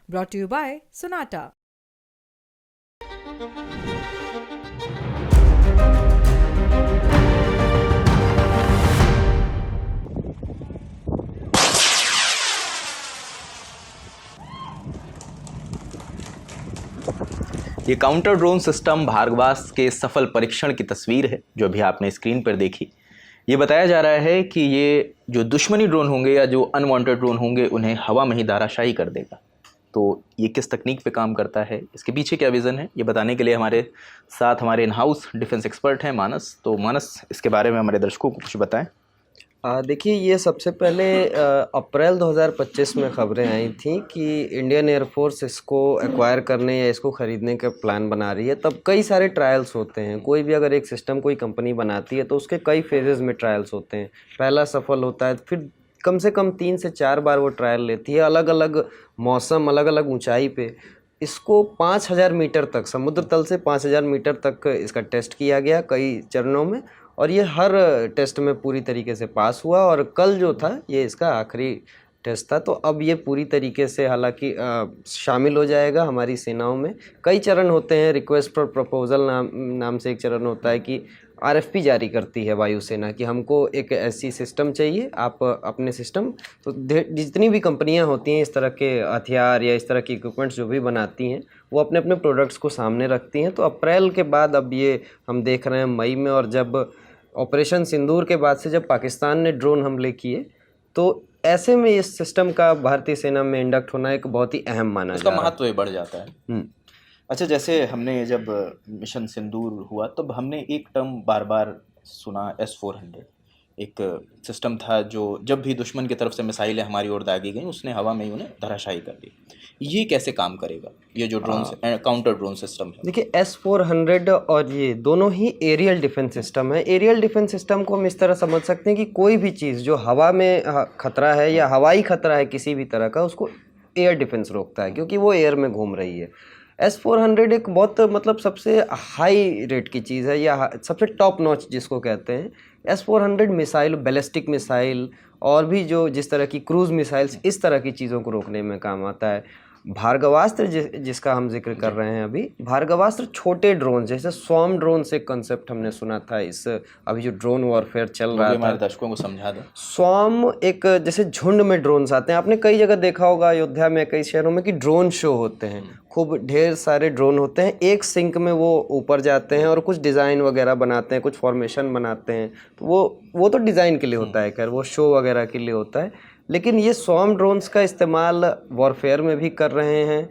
Brought to you by Sonata. ये counter drone system Bhargavastra के सफल परीक्षण की तस्वीर है जो अभी आपने स्क्रीन पर देखी। ये बताया जा रहा है कि ये जो दुश्मनी ड्रोन होंगे या जो अनवांटेड ड्रोन होंगे उन्हें हवा में ही धराशायी कर देगा। तो ये किस तकनीक पे काम करता है, इसके पीछे क्या विज़न है, ये बताने के लिए हमारे साथ हमारे इन हाउस डिफेंस एक्सपर्ट हैं मानस। तो मानस, इसके बारे में हमारे दर्शकों को कुछ बताएं। देखिए, ये सबसे पहले अप्रैल 2025 में खबरें आई थी कि इंडियन एयरफोर्स इसको एक्वायर करने या इसको ख़रीदने का प्लान बना रही है। तब कई सारे ट्रायल्स होते हैं। कोई भी अगर एक सिस्टम कोई कंपनी बनाती है तो उसके कई फेजेस में ट्रायल्स होते हैं। पहला सफल होता है, फिर कम से कम 3 से 4 बार वो ट्रायल लेती है, अलग अलग मौसम, अलग अलग ऊंचाई पे। इसको 5000 मीटर तक, समुद्र तल से 5000 मीटर तक इसका टेस्ट किया गया कई चरणों में, और ये हर टेस्ट में पूरी तरीके से पास हुआ। और कल जो था ये इसका आखिरी टेस्ट था। तो अब ये पूरी तरीके से हालांकि शामिल हो जाएगा हमारी सेनाओं में। कई चरण होते हैं। रिक्वेस्ट फॉर प्रपोजल नाम से एक चरण होता है कि आरएफपी जारी करती है वायुसेना कि हमको एक ऐसी सिस्टम चाहिए, आप अपने सिस्टम। तो जितनी भी कंपनियां होती हैं इस तरह के हथियार या इस तरह की इक्विपमेंट्स जो भी बनाती हैं, वो अपने अपने प्रोडक्ट्स को सामने रखती हैं। तो अप्रैल के बाद अब ये हम देख रहे हैं मई में, और जब ऑपरेशन सिंदूर के बाद से जब पाकिस्तान ने ड्रोन हमले किए, तो ऐसे में इस सिस्टम का भारतीय सेना में इंडक्ट होना एक बहुत ही अहम माना उसका जा रहा है। महत्व बढ़ जाता है। अच्छा, जैसे हमने जब मिशन सिंदूर हुआ तब हमने एक टर्म बार बार सुना, S-400 एक सिस्टम था जो जब भी दुश्मन की तरफ से मिसाइलें हमारी ओर दागी गई उसने हवा में ही उन्हें धराशायी कर दी। ये कैसे काम करेगा, ये जो ड्रोन काउंटर ड्रोन सिस्टम है? देखिए, S-400 और ये दोनों ही एरियल डिफेंस सिस्टम है। एरियल डिफेंस सिस्टम को हम इस तरह समझ सकते हैं कि कोई भी चीज़ जो हवा में खतरा है या हवाई खतरा है किसी भी तरह का, उसको एयर डिफेंस रोकता है, क्योंकि वो एयर में घूम रही है। S-400 एक बहुत मतलब सबसे हाई रेट की चीज़ है, या सबसे टॉप नॉच जिसको कहते हैं। S-400 मिसाइल, बैलिस्टिक मिसाइल और भी जो जिस तरह की क्रूज़ मिसाइल्स, इस तरह की चीज़ों को रोकने में काम आता है। भार्गवास्त्र जिसका हम जिक्र कर रहे हैं अभी, भार्गवास्त्र छोटे ड्रोन, जैसे स्वॉर्म ड्रोन से कंसेप्ट हमने सुना था इस अभी जो ड्रोन वॉरफेयर चल रहा था। हमारे दर्शकों को समझा दो। स्वॉर्म एक जैसे झुंड में ड्रोन्स आते हैं। आपने कई जगह देखा होगा, अयोध्या में, कई शहरों में, कि ड्रोन शो होते हैं। खूब ढेर सारे ड्रोन होते हैं, एक सिंक में वो ऊपर जाते हैं और कुछ डिज़ाइन वगैरह बनाते हैं, कुछ फॉर्मेशन बनाते हैं। तो वो तो डिज़ाइन के लिए होता है, खैर वो शो वगैरह के लिए होता है। लेकिन ये स्वॉर्म ड्रोन्स का इस्तेमाल वॉरफेयर में भी कर रहे हैं।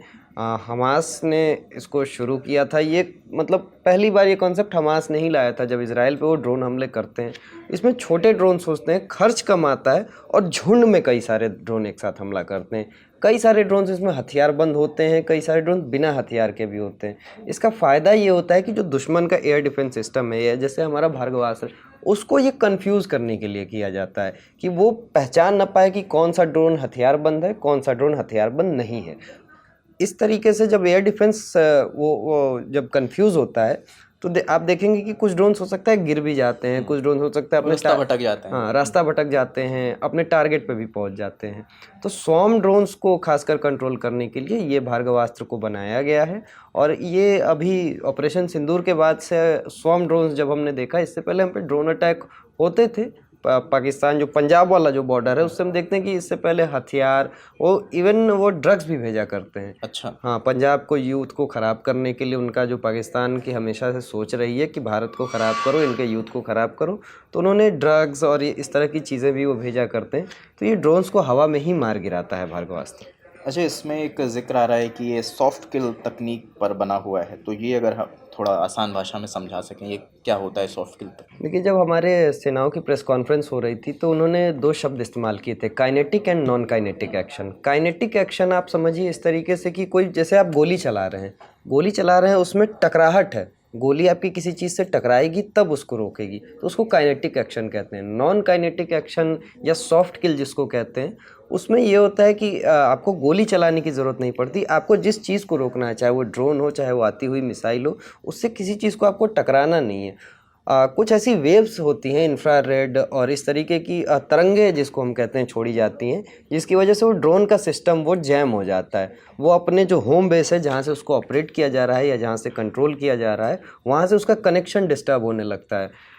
हमास ने इसको शुरू किया था। ये मतलब पहली बार ये कॉन्सेप्ट हमास ने ही लाया था जब इजराइल पे वो ड्रोन हमले करते हैं। इसमें छोटे ड्रोन सोचते हैं, खर्च कम आता है, और झुंड में कई सारे ड्रोन एक साथ हमला करते हैं। कई सारे ड्रोन इसमें हथियारबंद होते हैं, कई सारे ड्रोन बिना हथियार के भी होते हैं। इसका फ़ायदा ये होता है कि जो दुश्मन का एयर डिफेंस सिस्टम है, जैसे हमारा भार्गवास्त्र, उसको ये कंफ्यूज करने के लिए किया जाता है कि वो पहचान ना पाए कि कौन सा ड्रोन हथियारबंद है, कौन सा ड्रोन हथियारबंद नहीं है। इस तरीके से जब एयर डिफेंस वो जब कंफ्यूज होता है तो आप देखेंगे कि कुछ ड्रोन्स हो सकता है गिर भी जाते हैं, कुछ ड्रोन्स हो सकता है अपने रास्ता भटक जाते हैं। हाँ, रास्ता भटक जाते हैं, अपने टारगेट पे भी पहुंच जाते हैं। तो स्वॉर्म ड्रोन्स को खासकर कंट्रोल करने के लिए ये भार्गवास्त्र को बनाया गया है। और ये अभी ऑपरेशन सिंदूर के बाद से स्वॉर्म ड्रोन्स जब हमने देखा, इससे पहले हम पे ड्रोन अटैक होते थे। पाकिस्तान जो पंजाब वाला जो बॉर्डर है, उससे हम देखते हैं कि इससे पहले हथियार, वो इवन वो ड्रग्स भी भेजा करते हैं। अच्छा। हाँ, पंजाब को, यूथ को ख़राब करने के लिए उनका जो पाकिस्तान की हमेशा से सोच रही है कि भारत को ख़राब करो, इनके यूथ को ख़राब करो, तो उन्होंने ड्रग्स और ये इस तरह की चीज़ें भी वो भेजा करते हैं। तो ये ड्रोन्स को हवा में ही मार गिराता है भार्गवास्त्र। अच्छा, इसमें एक जिक्र आ रहा है कि ये सॉफ्ट किल तकनीक पर बना हुआ है, तो ये अगर हम थोड़ा आसान भाषा में समझा सकें, ये क्या होता है सॉफ्ट किल तकनीक? देखिए, जब हमारे सेनाओं की प्रेस कॉन्फ्रेंस हो रही थी तो उन्होंने 2 शब्द इस्तेमाल किए थे, kinetic and non kinetic action. Kinetic action आप समझिए इस तरीके से कि कोई, जैसे आप गोली चला रहे हैं, उसमें टकराहट है, गोली आपकी किसी चीज़ से टकराएगी तब उसको रोकेगी, तो उसको काइनेटिक एक्शन कहते हैं। नॉन काइनेटिक एक्शन या सॉफ्ट किल जिसको कहते हैं, उसमें ये होता है कि आपको गोली चलाने की ज़रूरत नहीं पड़ती। आपको जिस चीज़ को रोकना है, चाहे वो ड्रोन हो, चाहे वो आती हुई मिसाइल हो, उससे किसी चीज़ को आपको टकराना नहीं है। कुछ ऐसी वेव्स होती हैं इंफ्रारेड और इस तरीके की तरंगे जिसको हम कहते हैं छोड़ी जाती हैं, जिसकी वजह से वो ड्रोन का सिस्टम वो जैम हो जाता है। वो अपने जो होम बेस है जहाँ से उसको ऑपरेट किया जा रहा है या जहाँ से कंट्रोल किया जा रहा है, वहाँ से उसका कनेक्शन डिस्टर्ब होने लगता है।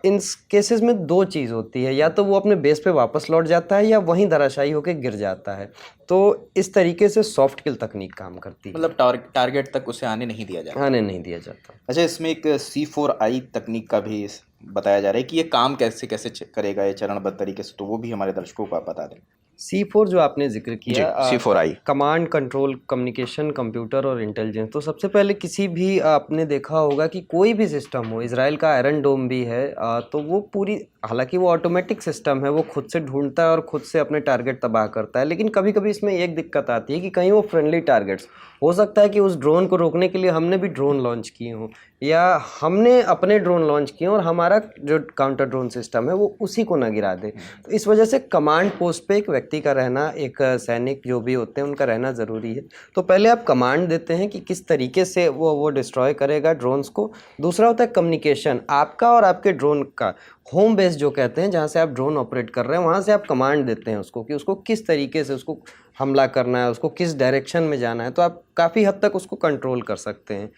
इन केसेस में दो चीज़ होती है, या तो वो अपने बेस पे वापस लौट जाता है या वहीं धराशायी होकर गिर जाता है। तो इस तरीके से सॉफ्ट किल तकनीक काम करती है, मतलब टारगेट तक उसे आने नहीं दिया जाता। आने नहीं दिया जाता। अच्छा, इसमें एक C4I तकनीक का भी बताया जा रहा है कि ये काम कैसे कैसे करेगा ये चरणबद्ध तरीके से, तो वो भी हमारे दर्शकों को आप बता दें। C4 जो आपने जिक्र किया, C4I command control communication computer और इंटेलिजेंस। तो सबसे पहले किसी भी आपने देखा होगा कि कोई भी सिस्टम हो, इजराइल का आयरन डोम भी है, तो वो पूरी, हालांकि वो ऑटोमेटिक सिस्टम है, वो खुद से ढूंढता है और खुद से अपने टारगेट तबाह करता है, लेकिन कभी कभी इसमें एक दिक्कत आती है कि कहीं वो फ्रेंडली टारगेट्स, हो सकता है कि उस ड्रोन को रोकने के लिए हमने भी ड्रोन लॉन्च किए हों या हमने अपने ड्रोन लॉन्च किए और हमारा जो काउंटर ड्रोन सिस्टम है वो उसी को ना गिरा दे। तो इस वजह से कमांड पोस्ट पे एक व्यक्ति का रहना, एक सैनिक जो भी होते हैं उनका रहना ज़रूरी है। तो पहले आप कमांड देते हैं कि किस तरीके से वो डिस्ट्रॉय करेगा ड्रोन्स को। दूसरा होता है कम्युनिकेशन, आपका और आपके ड्रोन का होम बेस जो कहते हैं, जहाँ से आप ड्रोन ऑपरेट कर रहे हैं, वहाँ से आप कमांड देते हैं उसको कि उसको किस तरीके से उसको हमला करना है, उसको किस डायरेक्शन में जाना है, तो आप काफ़ी हद तक उसको कंट्रोल कर सकते हैं।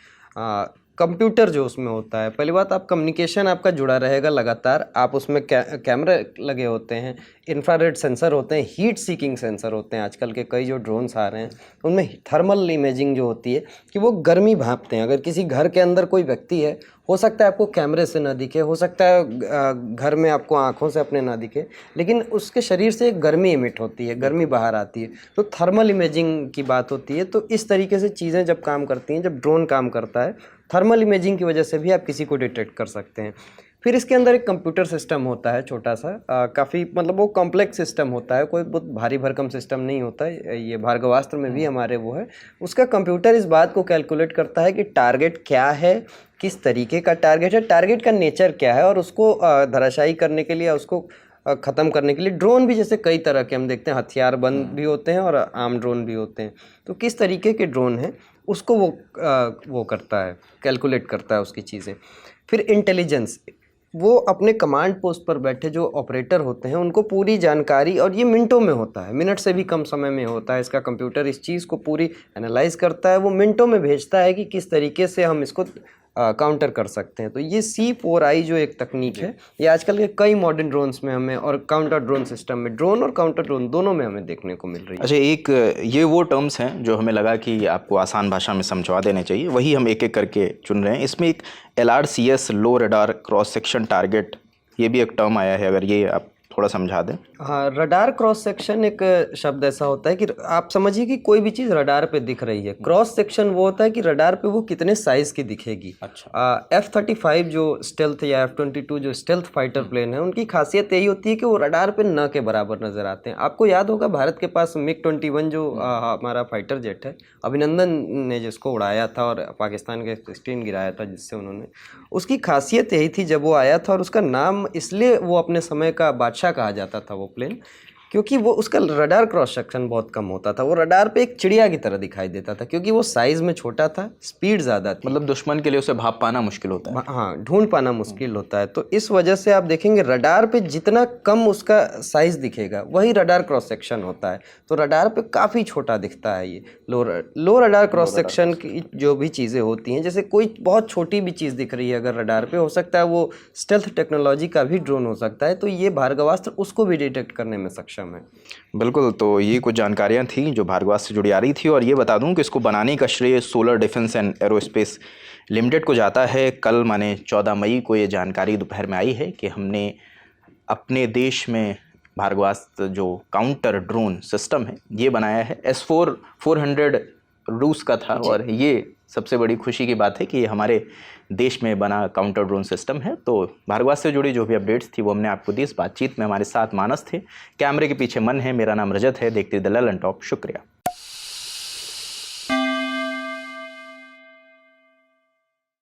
कंप्यूटर जो उसमें होता है, पहली बात, आप कम्युनिकेशन आपका जुड़ा रहेगा लगातार, आप उसमें कैमरे लगे होते हैं, इंफ्रारेड सेंसर होते हैं, हीट सीकिंग सेंसर होते हैं। आजकल के कई जो ड्रोन्स आ रहे हैं उनमें थर्मल इमेजिंग जो होती है कि वो गर्मी भांपते हैं। अगर किसी घर के अंदर कोई व्यक्ति है, हो सकता है आपको कैमरे से ना दिखे, हो सकता है घर में आपको आँखों से अपने ना दिखे, लेकिन उसके शरीर से एक गर्मी इमिट होती है, गर्मी बाहर आती है, तो थर्मल इमेजिंग की बात होती है। तो इस तरीके से चीज़ें जब काम करती हैं, जब ड्रोन काम करता है, थर्मल इमेजिंग की वजह से भी आप किसी को डिटेक्ट कर सकते हैं। फिर इसके अंदर एक कंप्यूटर सिस्टम होता है छोटा सा, काफ़ी मतलब वो कॉम्प्लेक्स सिस्टम होता है, कोई बहुत भारी भरकम सिस्टम नहीं होता है। ये भार्गवास्त्र में भी हमारे वो है, उसका कंप्यूटर इस बात को कैलकुलेट करता है कि टारगेट क्या है, किस तरीके का टारगेट है, टारगेट का नेचर क्या है, और उसको धराशायी करने के लिए, उसको ख़त्म करने के लिए ड्रोन भी जैसे कई तरह के हम देखते हैं, हथियारबंद भी होते हैं और आम ड्रोन भी होते हैं। तो किस तरीके के ड्रोन हैं उसको वो करता है, कैलकुलेट करता है उसकी चीज़ें। फिर इंटेलिजेंस, वो अपने कमांड पोस्ट पर बैठे जो ऑपरेटर होते हैं उनको पूरी जानकारी, और ये मिनटों में होता है, मिनट से भी कम समय में होता है, इसका कंप्यूटर इस चीज़ को पूरी एनालाइज करता है, वो मिनटों में भेजता है कि किस तरीके से हम इसको काउंटर कर सकते हैं। तो ये C4I जो एक तकनीक है, ये आजकल के कई मॉडर्न ड्रोन्स में हमें, और काउंटर ड्रोन सिस्टम में, ड्रोन और काउंटर ड्रोन दोनों में हमें देखने को मिल रही है। अच्छा, एक ये वो टर्म्स हैं जो हमें लगा कि आपको आसान भाषा में समझवा देने चाहिए, वही हम एक एक करके चुन रहे हैं। इसमें एक LRCS, लो रडार क्रॉस सेक्शन टारगेट, ये भी एक टर्म आया है, अगर ये आप थोड़ा समझा दें। हाँ, रडार क्रॉस सेक्शन एक शब्द ऐसा होता है कि आप समझिए कि कोई भी चीज़ रडार पे दिख रही है, क्रॉस सेक्शन वो होता है कि रडार पे वो कितने साइज़ की दिखेगी। अच्छा। F-35 जो स्टेल्थ या F-22 जो स्टेल्थ फाइटर प्लेन है, उनकी खासियत यही होती है कि वो रडार पे न के बराबर नज़र आते हैं। आपको याद होगा भारत के पास MiG-21 जो हमारा फाइटर जेट है, अभिनंदन ने जिसको उड़ाया था और पाकिस्तान के F-16 गिराया था जिससे उन्होंने, उसकी खासियत यही थी जब वो आया था, और उसका नाम इसलिए वो अपने समय का बादशाह कहा जाता था वो प्लेन, क्योंकि वो उसका रडार क्रॉस सेक्शन बहुत कम होता था। वो रडार पे एक चिड़िया की तरह दिखाई देता था, क्योंकि वो साइज में छोटा था, स्पीड ज़्यादा थी, मतलब दुश्मन के लिए उसे भाप पाना मुश्किल होता है। हाँ, ढूंढ पाना मुश्किल होता है। तो इस वजह से आप देखेंगे रडार पे जितना कम उसका साइज दिखेगा, वही रडार क्रॉस सेक्शन होता है। तो रडार पे काफ़ी छोटा दिखता है ये लो रडार क्रॉस सेक्शन की जो भी चीज़ें होती हैं, जैसे कोई बहुत छोटी भी चीज़ दिख रही है अगर रडार पे, हो सकता है वो स्टेल्थ टेक्नोलॉजी का भी ड्रोन हो सकता है, तो ये भार्गवास्त्र उसको भी डिटेक्ट करने में सक्षम है। बिल्कुल, तो ये कुछ जानकारियाँ थी जो भार्गवास्त्र से जुड़ी आ रही थी, और ये बता दूं कि इसको बनाने का श्रेय solar defence and aerospace limited को जाता है। कल माने 14 मई को ये जानकारी दोपहर में आई है कि हमने अपने देश में भार्गवास्त्र जो काउंटर ड्रोन सिस्टम है ये बनाया है। S400 रूस का था, और ये सबसे बड़ी खुशी की बात है कि ये हमारे देश में बना काउंटर ड्रोन सिस्टम है। तो भार्गवास्त्र से जुड़ी जो भी अपडेट्स थी वो हमने आपको दी। इस बातचीत में हमारे साथ मानस थे, कैमरे के पीछे मन है, मेरा नाम रजत है। देखते द ललन टॉप। शुक्रिया।